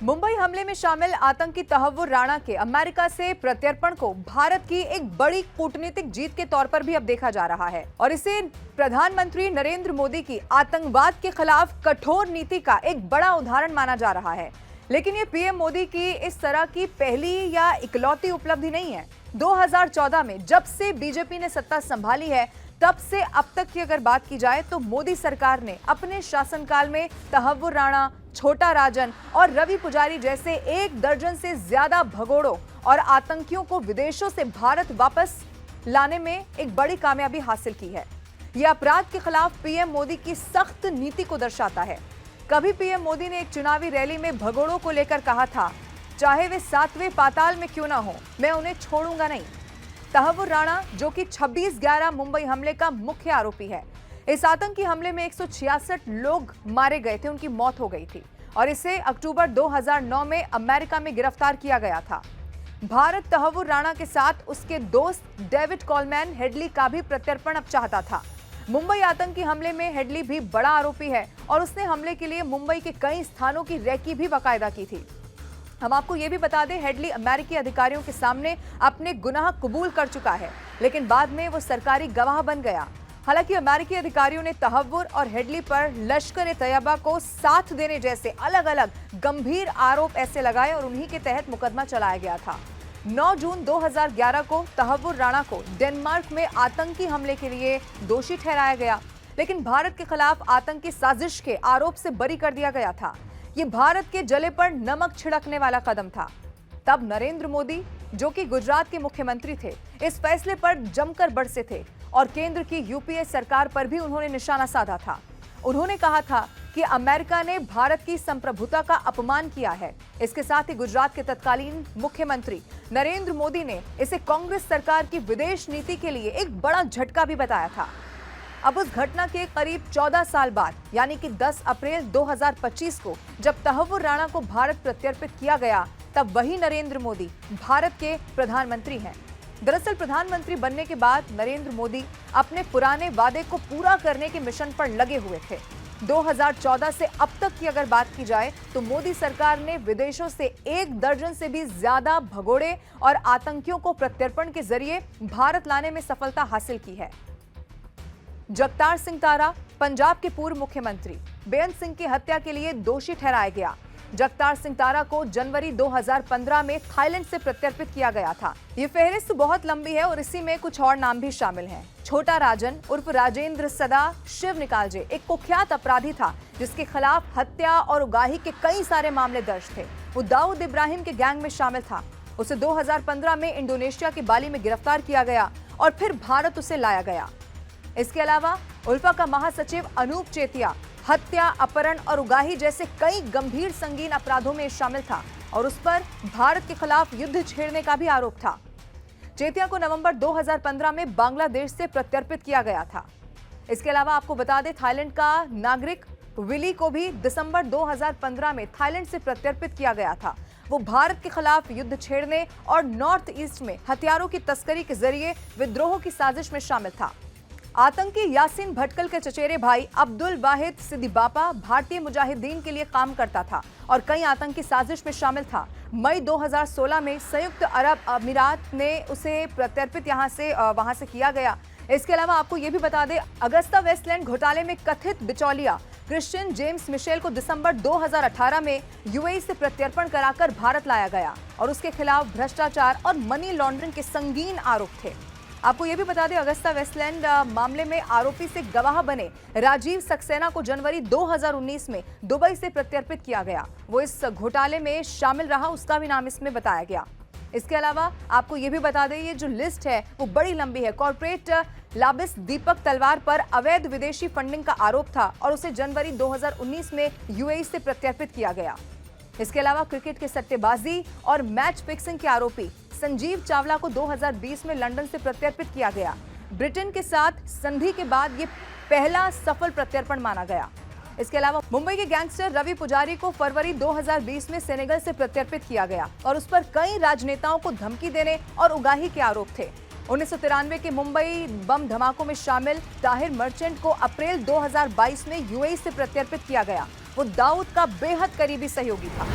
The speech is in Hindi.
मुंबई हमले में शामिल आतंकी तहव्वुर राणा के अमेरिका से प्रत्यर्पण को भारत की एक बड़ी कूटनीतिक जीत के तौर पर भी अब देखा जा रहा है और इसे प्रधानमंत्री नरेंद्र मोदी की आतंकवाद के खिलाफ कठोर नीति का एक बड़ा उदाहरण माना जा रहा है। लेकिन ये पीएम मोदी की इस तरह की पहली या इकलौती उपलब्धि नहीं है। 2014 में जब से बीजेपी ने सत्ता संभाली है तब से अब तक की अगर बात की जाए तो मोदी सरकार ने अपने शासनकाल में तहव्वुर राणा, छोटा राजन और रवि पुजारी जैसे 1 दर्जन से ज्यादा भगोड़ों और आतंकियों को विदेशों से भारत वापस लाने में एक बड़ी कामयाबी हासिल की है। यह अपराध के खिलाफ पीएम मोदी की सख्त नीति को दर्शाता है। कभी पीएम मोदी ने एक चुनावी रैली में भगोड़ों को लेकर कहा था, चाहे वे 7वें पाताल में क्यों ना हो, मैं उन्हें छोड़ूंगा नहीं। तहव्वुर राणा, जो कि 26/11 मुंबई हमले का मुख्य आरोपी है, इस आतंकी हमले में 166 लोग मारे गए थे, उनकी मौत हो गई थी और इसे अक्टूबर 2009 में अमेरिका में गिरफ्तार किया गया था। भारत तहव्वुर राणा के साथ उसके दोस्त डेविड कोलमैन हेडली का भी प्रत्यर्पण अब चाहता था। मुंबई आतंकी हमले में हेडली भी बड़ा आरोपी है और उसने हमले के लिए मुंबई के कई स्थानों की रेकी भी बाकायदा की थी। हम आपको ये भी बता दें, हेडली अमेरिकी अधिकारियों के सामने अपने गुनाह कबूल कर चुका है, लेकिन बाद में वो सरकारी गवाह बन गया। हालांकि अमेरिकी अधिकारियों ने तहव्वुर और हेडली पर लश्कर-ए-तैयबा को साथ देने जैसे अलग अलग गंभीर आरोप ऐसे लगाए और उन्हीं के तहत मुकदमा चलाया गया था। 9 जून 2011 को तहव्वुर राणा को डेनमार्क में आतंकी हमले के लिए दोषी ठहराया गया, लेकिन भारत के खिलाफ आतंकी साजिश के आरोप से बरी कर दिया गया था। ये भारत के जले पर नमक छिड़कने वाला कदम था। तब नरेंद्र मोदी, जो कि गुजरात के मुख्यमंत्री थे, इस फैसले पर जमकर बरसे थे और केंद्र की यूपीए सरकार पर भी उन्होंने निशाना साधा था। उन्होंने कहा था कि अमेरिका ने भारत की संप्रभुता का अपमान किया है। इसके साथ ही गुजरात के तत्कालीन मुख्यमंत्री नरेंद्र मोदी ने इसे कांग्रेस सरकार की विदेश नीति के लिए एक बड़ा झटका भी बताया था। अब उस घटना के करीब 14 साल बाद, यानी कि 10 अप्रैल 2025 को जब तहव्वुर राणा को भारत प्रत्यर्पित किया गया, तब वही नरेंद्र मोदी भारत के प्रधानमंत्री हैं। दरअसल प्रधानमंत्री बनने के बाद नरेंद्र मोदी अपने पुराने वादे को पूरा करने के मिशन पर लगे हुए थे। 2014 से अब तक की अगर बात की जाए तो मोदी सरकार ने विदेशों से 1 दर्जन से भी ज्यादा भगोड़े और आतंकियों को प्रत्यर्पण के जरिए भारत लाने में सफलता हासिल की है। जगतार सिंह तारा, पंजाब के पूर्व मुख्यमंत्री, बेअंत सिंह की हत्या के लिए दोषी ठहराया गया। जगतार सिंह तारा को जनवरी 2015 में थाईलैंड से प्रत्यर्पित किया गया था। ये फहरिस्त बहुत लंबी है और इसी में कुछ और नाम भी शामिल हैं। छोटा राजन उर्फ राजेंद्र सदा शिव निकालजे एक कुख्यात अपराधी था, जिसके खिलाफ हत्या और उगाही के कई सारे मामले दर्ज थे। वो दाऊद इब्राहिम के गैंग में शामिल था। उसे 2015 में इंडोनेशिया के बाली में गिरफ्तार किया गया और फिर भारत उसे लाया गया। इसके अलावा उल्फा का महासचिव अनूप चेतिया हत्या, अपहरण और उगाही जैसे कई गंभीर संगीन अपराधों में शामिल था और उस पर भारत के खिलाफ युद्ध छेड़ने का भी आरोप था। चेतिया को नवंबर 2015 में बांग्लादेश से प्रत्यर्पित किया गया था। इसके अलावा आपको बता दें, थाईलैंड का नागरिक विली को भी दिसंबर 2015 में थाईलैंड से प्रत्यर्पित किया गया था। वो भारत के खिलाफ युद्ध छेड़ने और नॉर्थ ईस्ट में हथियारों की तस्करी के जरिए विद्रोह की साजिश में शामिल था। आतंकी यासीन भटकल के चचेरे भाई अब्दुल वाहिद सिद्दीबापा भारतीय मुजाहिदीन के लिए काम करता था और कई आतंकी साजिश में शामिल था। मई 2016 में संयुक्त अरब अमीरात ने उसे प्रत्यर्पित वहां से किया गया। इसके अलावा आपको ये भी बता दें, अगस्ता वेस्टलैंड घोटाले में कथित बिचौलिया क्रिश्चियन जेम्स मिशेल को दिसंबर 2018 में यूएई से प्रत्यर्पण कराकर भारत लाया गया और उसके खिलाफ भ्रष्टाचार और मनी लॉन्ड्रिंग के संगीन आरोप थे। आपको यह भी बता दें, अगस्ता वेस्टलैंड मामले में आरोपी से गवाह बने राजीव सक्सेना को जनवरी 2019 में दुबई से प्रत्यर्पित किया गया। वो इस घोटाले में शामिल रहा, उसका भी नाम इसमें बताया गया। इसके अलावा आपको यह भी बता दें, ये जो लिस्ट है वो बड़ी लंबी है। कॉर्पोरेट लाबिस दीपक तलवार पर अवैध विदेशी फंडिंग का आरोप था और उसे जनवरी 2019 में यूएई से प्रत्यर्पित किया गया। इसके अलावा क्रिकेट के सट्टेबाजी और मैच फिक्सिंग के आरोपी संजीव चावला को 2020 में लंदन से प्रत्यर्पित किया गया। ब्रिटेन के साथ संधि के बाद ये पहला सफल प्रत्यर्पण माना गया। इसके अलावा मुंबई के गैंगस्टर रवि पुजारी को फरवरी 2020 में सेनेगल से प्रत्यर्पित किया गया और उस पर कई राजनेताओं को धमकी देने और उगाही के आरोप थे। 1993 के मुंबई बम धमाकों में शामिल ताहिर मर्चेंट को अप्रैल 2022 में यूएई से प्रत्यर्पित किया गया। वो दाऊद का बेहद करीबी सहयोगी था।